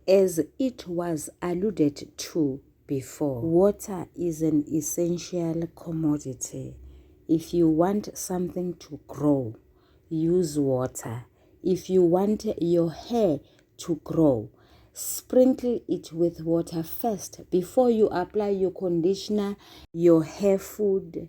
As it was alluded to before, water is an essential commodity. If you want something to grow, use water. If you want your hair to grow, sprinkle it with water first before you apply your conditioner, your hair food,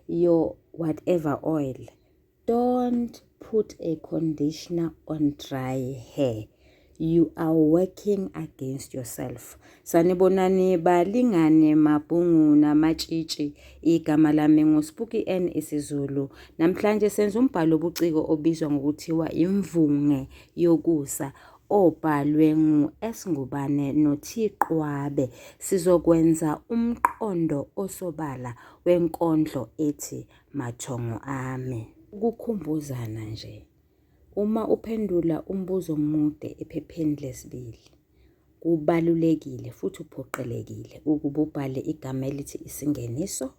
your whatever oil. Don't put a conditioner on dry hair. You are working against yourself. Sanibonani balingane mabhungu namatshitshi. Igama lami nguSpooky N isiZulu. Namhlanje senza umbhalo obuciko obizwa ngokuthiwa imvunge yokusa obhalwe ngu-S Ngubane noThiqwabe. Sizokwenza umqondo osobala wenkondlo ethi Mathongo ami. Ukukhumbuzana nje. Uma uphendula umbuzo omude ephepheni lesibili, kubalulekile futhi uphoqelekile ukuba ubhale igama elithi isingeniso,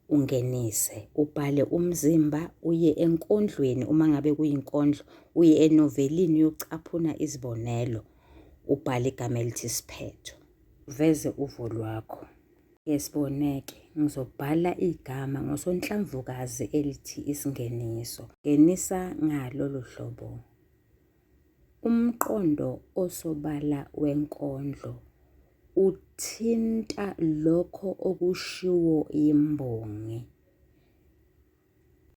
ungenise, ubhale umzimba, uye enkondlweni uma ngabe kuyinkondlo, uye enovelini yokucaphuna izibonelo, ubhale igama elithi isiphetho, uveze uvo lwakho. Ngesiboneke, ngizobhala igama ngosonhlamvukazi elithi isingeniso. Ngenisa ngalolu hlobo. Umqondo osobala wenkondlo uthinta lokho okushiwo yimbongi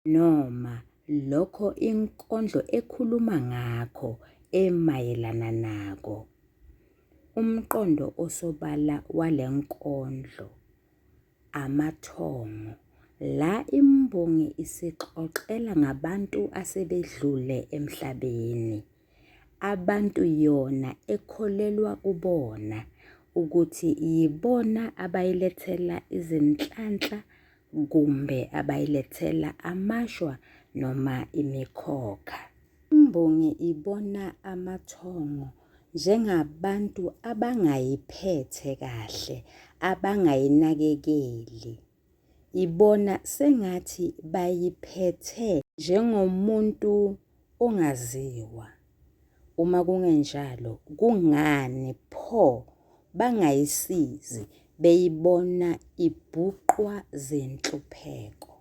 noma lokho inkondlo ekhuluma ngakho emayelana nako. Umqondo osobala walenkondlo amathongo, la imbongi isixoxela ngabantu asebedlule emhlabeni, abantu yona ekholelwa kubona ukuthi yibona abayilethela izinhlanhla kumbe abayilethela amashwa noma imikhokha. Imbongi ibona amathongo njengabantu abangayiphethe kahle, abangayinakekeli. Ibona sengathi bayiphethe njengomuntu ongaziwa. Uma kungenjalo, kungani pho bangayisizi beyibona ibhuqwa zenhlupheko?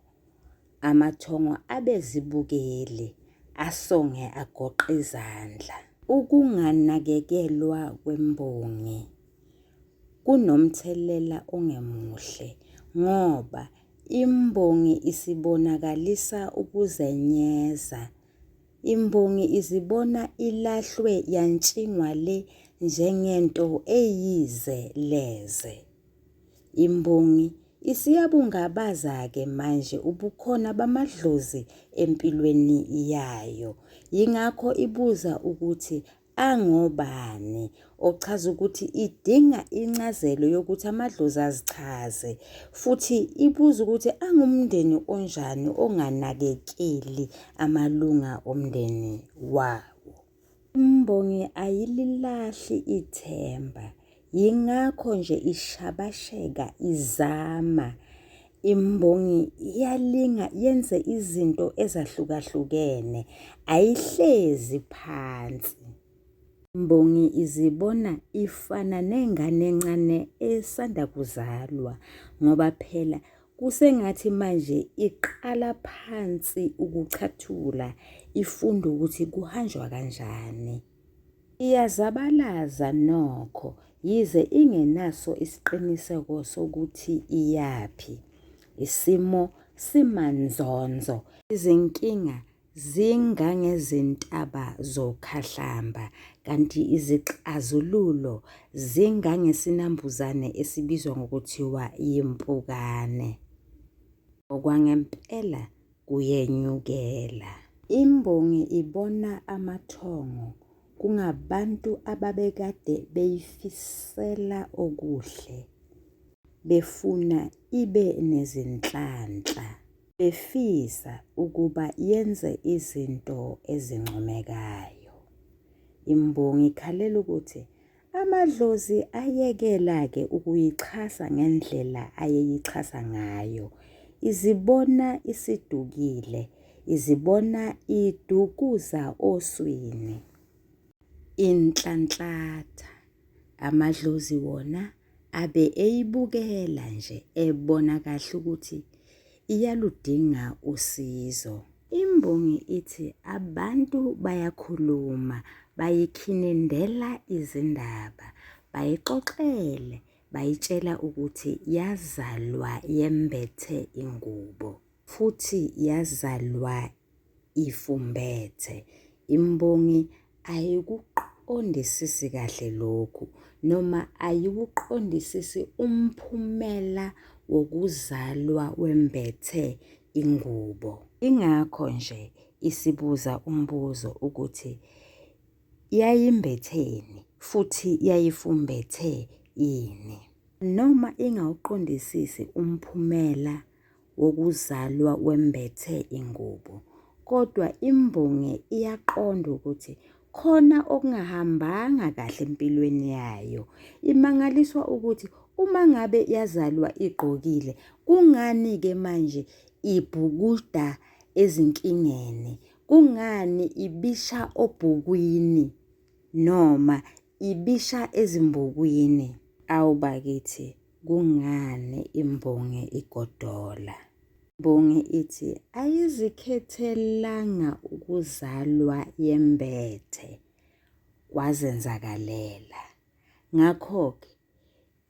Amathongo abezibukeli, asonge agoqe izandla. Ukunganakekelwa kwembongi kunomthelela ongemuhle ngoba imbongi isibonakalisa ukuzenyeza. Imbongi izibona ilahlwe yantshingwa le njengento eyize leze. Imbongi isiyabungabaza-ke manje ubukhona bamadlozi empilweni yayo. Yingakho ibuza ukuthi angobani, ochaza ukuthi idinga incazelo yokuthi amadlozi azichaze. Futhi ibuza ukuthi angumndeni onjani onganakekeli amalunga omndeni wawo. Imbongi ayililahli ithemba. Yingakho nje ishabasheka izama. Imbongi iyalinga yenze izinto ezahlukahlukene, ayihlezi phansi. Imbongi izibona ifana nengane encane esanda kuzalwa ngoba phela kusengathi manje iqala phansi ukuchathula, ifunda ukuthi kuhanjwa kanjani. Iyazabalaza nokho yize ingenaso isiqiniseko sokuthi iyaphi. Isimo simanzonzo. Izinkinga zingangezintaba zokhahlamba, kanti izixazululo zingangesinambuzane esibizwa ngokuthiwa yimpukane. Okwangempela kuyenyukela. Imbongi ibona amathongo kungabantu ababekade beyifisela okuhle, befuna ibe nezinhlanhla, befisa ukuba yenze izinto ezincomekayo. Imbongi ikhalela ukuthi amadlozi ayekela-ke ukuyixhasa ngendlela ayeyichasa ngayo. Izibona isidukile, izibona idukuza oswini. Inhlanhlatha Amadlozi wona abe eyibukela nje ebona kahle ukuthi iyaludinga usizo. Imbongi ithi abantu bayakhuluma, bayikhinindela izindaba, bayixoxele, bayitshela ukuthi yazalwa yembethe ingubo futhi yazalwa ifumbethe. Imbongi ayikuqondisisi kahle lokhu noma ayikuqondisisi umphumela wokuzalwa wembethe ingubo. Ingakho nje isibuza umbuzo ukuthi yayimbetheni futhi yayifumbethe ini. Noma ingawuqondisisi umphumela wokuzalwa wembethe ingubo, kodwa imbongi iyaqonda ukuthi khona okungahambanga kahle empilweni yayo. Imangaliswa ukuthi uma ngabe yazalwa igqokile, kungani-ke manje ibhukuda ezinkingeni? Kungani ibisha obhukwini noma ibisha ezimbokwini? Awu bakithi, kungani imbongi igodola? Imbongi ithi ayizikhethelanga ukuzalwa yembethe, kwazenzakalela. Ngakho-ke,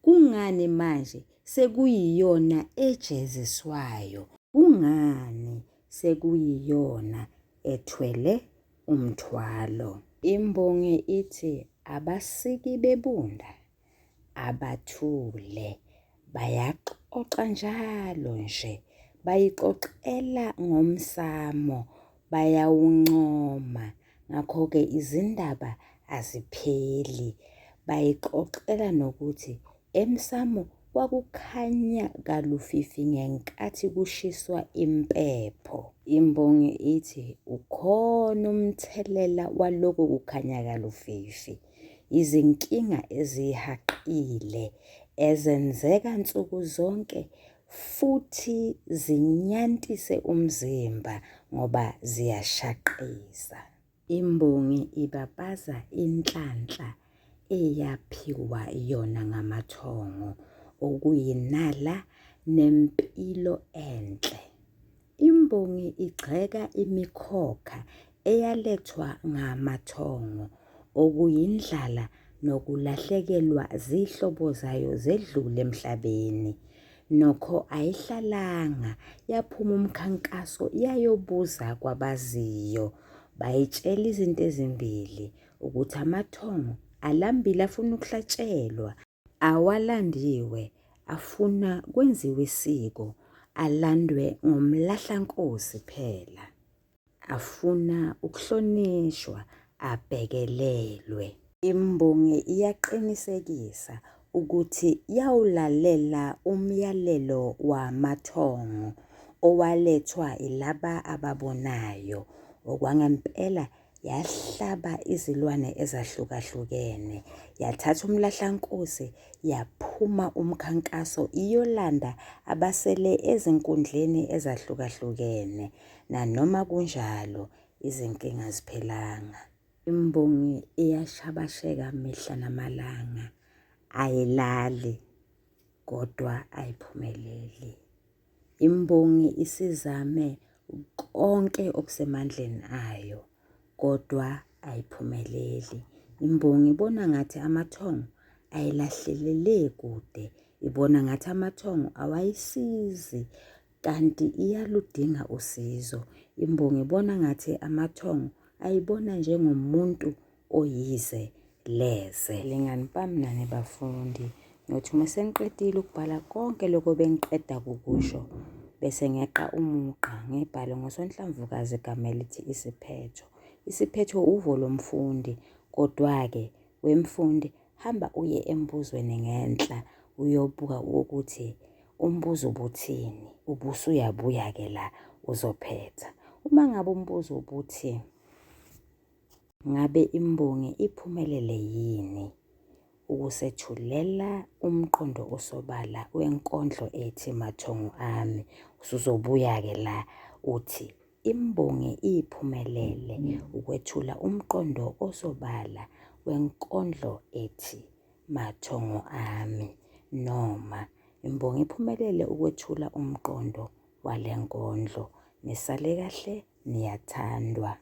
kungani manje sekuyiyona ejeziswayo? Kungani sekuyiyona ethwele umthwalo? Imbongi ithi abasiki bebunda abathule, bayaxoxa njalo nje, bayixoxela ngomsamo, bayawuncoma. Ngakho-ke izindaba azipheli, bayixoxela nokuthi emsamo kwakukhanya kalufifi ngenkathi kushiswa impepho. Imbongi ithi ukhona umthelela waloko kukhanya kalufifi, izinkinga ezihaqile ezenzeka nsuku zonke futhi zinyantise umzimba ngoba ziyashaqisa. Imbongi ibabaza inhlanhla eyaphiwa yona ngamathongo, okuyinala nempilo enhle. Imbongi igxeka imikhokha eyalethwa ngamathongo, okuyindlala nokulahlekelwa zihlobo zayo zedlule emhlabeni. Nokho ayihlalanga, yaphuma umkhankaso yayobuza kwabaziyo. Bayitshela izinto ezimbili, ukuthi amathongo alambile afuna ukuhlatshelwa, awalandiwe afuna kwenziwe isiko, alandwe ngomlahlankosi phela, afuna ukuhlonishwa, abhekelelwe. Imbongi iyaqinisekisa ukuthi yawulalela umyalelo wamathongo owalethwa ilaba ababonayo. Okwangempela yahlaba izilwane ezahlukahlukene, yathatha umlahlankosi, yaphuma umkhankaso iyolanda abasele ezinkundleni ezahlukahlukene. Nanoma kunjalo, izinkinga aziphelanga. Imbongi iyashabasheka mihla namalanga, ayilali kodwa ayiphumeleli. Imbongi isizame konke okusemandleni ayo kodwa ayiphumeleli. Imbongi ibona ngathi amathongo ayilahlelele kude, ibona ngathi amathongo awayisizi kanti iyaludinga usizo. Imbongi ibona ngathi amathongo ayibona njengomuntu oyize leze. Lingani bami nani bafundi, ngiyothi uma sengiqedile ukubhala konke lokho bengiqeda kukusho bese ngeqa umugqa ngibhale ngosonhlamvukazi igama elithi isiphetho. Isiphetho uvo lomfundi, kodwa-ke wemfundi hamba uye embuzweni ngenhla uyobuka ukuthi umbuzo ubuthini, ubusuyabuya-ke la uzophetha. Uma ngabe umbuzo ubuthi, ngabe imbongi iphumelele yini ukusethulela umqondo osobala wenkondlo ethi Mathongo ami, usuzobuya-ke la uthi imbongi iphumelele ukwethula umqondo osobala wenkondlo ethi mathongo ami, noma imbongi iphumelele ukwethula umqondo wale nkondlo. Nisale kahle, niyathandwa.